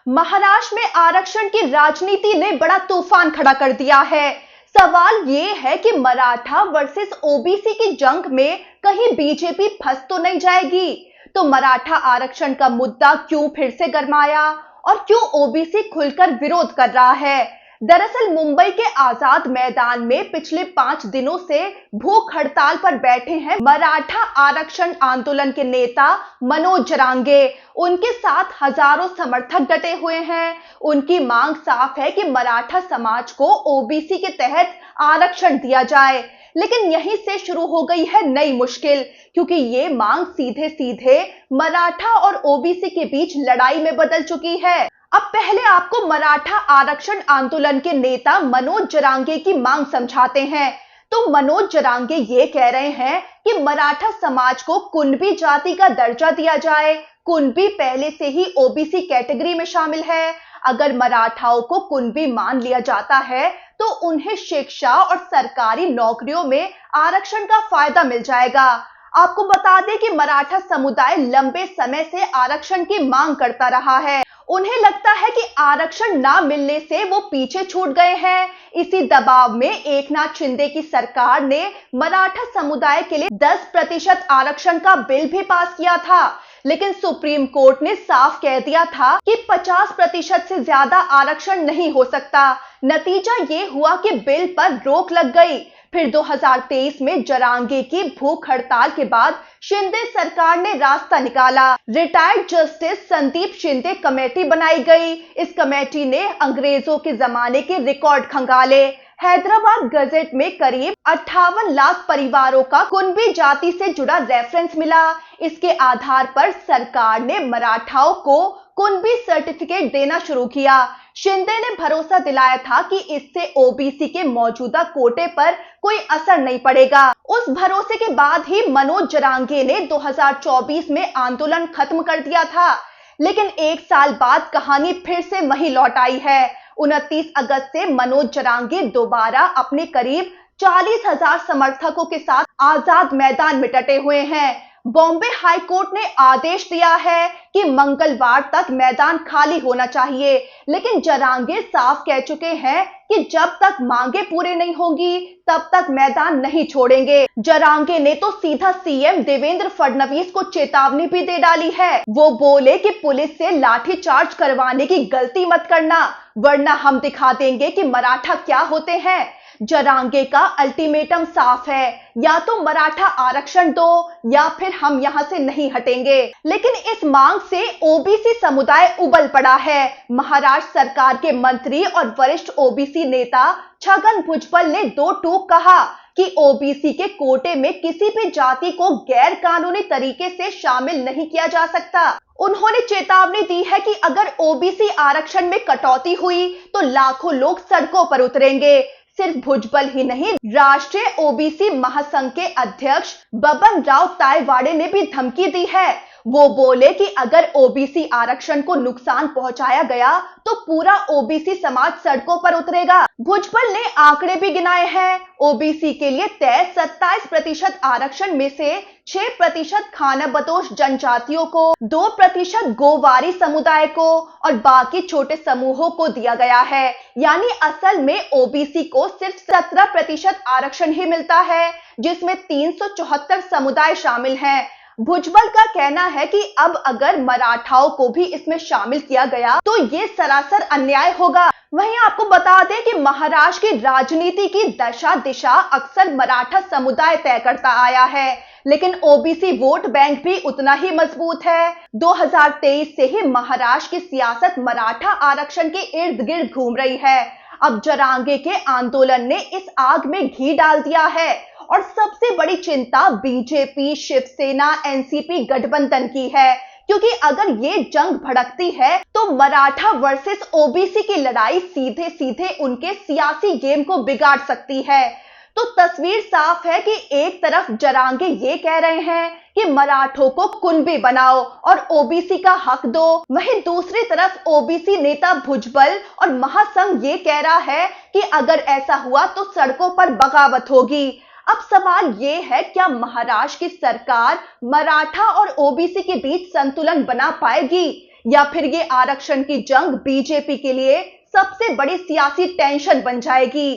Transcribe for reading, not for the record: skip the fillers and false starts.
महाराष्ट्र में आरक्षण की राजनीति ने बड़ा तूफान खड़ा कर दिया है। सवाल ये है कि मराठा वर्सेस ओबीसी की जंग में कहीं बीजेपी फंस तो नहीं जाएगी। तो मराठा आरक्षण का मुद्दा क्यों फिर से गरमाया और क्यों ओबीसी खुलकर विरोध कर रहा है? दरअसल मुंबई के आजाद मैदान में पिछले 5 दिनों से भूख हड़ताल पर बैठे हैं मराठा आरक्षण आंदोलन के नेता मनोज जरांगे। उनके साथ हजारों समर्थक डटे हुए हैं। उनकी मांग साफ है कि मराठा समाज को ओबीसी के तहत आरक्षण दिया जाए। लेकिन यहीं से शुरू हो गई है नई मुश्किल, क्योंकि ये मांग सीधे सीधे मराठा और ओबीसी के बीच लड़ाई में बदल चुकी है। अब पहले आपको मराठा आरक्षण आंदोलन के नेता मनोज जरांगे की मांग समझाते हैं। तो मनोज जरांगे ये कह रहे हैं कि मराठा समाज को कुणबी जाति का दर्जा दिया जाए। कुणबी पहले से ही ओबीसी कैटेगरी में शामिल है। अगर मराठाओं को कुणबी मान लिया जाता है तो उन्हें शिक्षा और सरकारी नौकरियों में आरक्षण का फायदा मिल जाएगा। आपको बता दें कि मराठा समुदाय लंबे समय से आरक्षण की मांग करता रहा है। उन्हें लगता है कि आरक्षण ना मिलने से वो पीछे छूट गए हैं। इसी दबाव में एकनाथ शिंदे की सरकार ने मराठा समुदाय के लिए 10% आरक्षण का बिल भी पास किया था। लेकिन सुप्रीम कोर्ट ने साफ कह दिया था कि 50% से ज्यादा आरक्षण नहीं हो सकता। नतीजा ये हुआ कि बिल पर रोक लग गई। फिर 2023 में जरांगे की भूख हड़ताल के बाद शिंदे सरकार ने रास्ता निकाला। Retired justice Sandeep Shinde committee बनाई गई। इस कमेटी ने अंग्रेजों के जमाने के रिकॉर्ड खंगाले। हैदराबाद गजेट में करीब 58 लाख परिवारों का कुणबी जाति से जुड़ा रेफरेंस मिला। इसके आधार पर सरकार ने मराठाओं को कुणबी सर्टिफिकेट देना शुरू किया। शिंदे ने भरोसा दिलाया था कि इससे ओबीसी के मौजूदा कोटे पर कोई असर नहीं पड़ेगा। उस भरोसे के बाद ही मनोज जरांगे ने 2024 में आंदोलन खत्म कर दिया था। लेकिन एक साल बाद कहानी फिर से वहीं लौट आई है। 29 अगस्त से मनोज जरांगे दोबारा अपने करीब 40,000 समर्थकों के साथ आजाद मैदान में डटे हुए हैं। बॉम्बे हाई कोर्ट ने आदेश दिया है कि मंगलवार तक मैदान खाली होना चाहिए। लेकिन जरांगे साफ कह चुके हैं कि जब तक मांगे पूरी नहीं होंगी तब तक मैदान नहीं छोड़ेंगे। जरांगे ने तो सीधा सीएम देवेंद्र फडणवीस को चेतावनी भी दे डाली है। वो बोले कि पुलिस से लाठीचार्ज करवाने की गलती मत करना, वरना हम दिखा देंगे कि मराठा क्या होते हैं। जरांगे का अल्टीमेटम साफ है, या तो मराठा आरक्षण दो या फिर हम यहां से नहीं हटेंगे। लेकिन इस मांग से ओबीसी समुदाय उबल पड़ा है। महाराष्ट्र सरकार के मंत्री और वरिष्ठ ओबीसी नेता छगन भुजबल ने दो टूक कहा कि ओबीसी के कोटे में किसी भी जाति को गैर कानूनी तरीके से शामिल नहीं किया जा सकता। उन्होंने चेतावनी दी है कि अगर ओबीसी आरक्षण में कटौती हुई तो लाखों लोग सड़कों पर उतरेंगे। सिर्फ भुजबल ही नहीं, राष्ट्रीय ओबीसी महासंघ के अध्यक्ष बबन राव तायवाड़े ने भी धमकी दी है। वो बोले कि अगर ओबीसी आरक्षण को नुकसान पहुंचाया गया तो पूरा ओबीसी समाज सड़कों पर उतरेगा। भुजबल ने आंकड़े भी गिनाए हैं। ओबीसी के लिए तय 27% आरक्षण में से 6% खानाबदोश जनजातियों को, 2% गोवारी समुदाय को और बाकी छोटे समूहों को दिया गया है। यानी असल में ओबीसी को सिर्फ 17% आरक्षण ही मिलता है, जिसमें 374 समुदाय शामिल हैं। भुजबल का कहना है कि अब अगर मराठाओं को भी इसमें शामिल किया गया तो ये सरासर अन्याय होगा। वहीं आपको बता दें कि महाराष्ट्र की राजनीति की दशा दिशा अक्सर मराठा समुदाय तय करता आया है, लेकिन ओबीसी वोट बैंक भी उतना ही मजबूत है। 2023 से ही महाराष्ट्र की सियासत मराठा आरक्षण के इर्द गिर्द घूम रही है। अब जरांगे के आंदोलन ने इस आग में घी डाल दिया है और सबसे बड़ी चिंता बीजेपी, शिवसेना, एनसीपी गठबंधन की है, क्योंकि अगर ये जंग भड़कती है तो मराठा वर्सेस ओबीसी की लड़ाई सीधे सीधे उनके सियासी गेम को बिगाड़ सकती है। तो तस्वीर साफ है कि एक तरफ जरांगे ये कह रहे हैं कि मराठों को कुणबी बनाओ और ओबीसी का हक दो, वहीं दूसरी तरफ ओबीसी नेता भुजबल और महासंघ ये कह रहा है कि अगर ऐसा हुआ तो सड़कों पर बगावत होगी। अब सवाल ये है, क्या महाराष्ट्र की सरकार मराठा और ओबीसी के बीच संतुलन बना पाएगी या फिर ये आरक्षण की जंग बीजेपी के लिए सबसे बड़ी सियासी टेंशन बन जाएगी।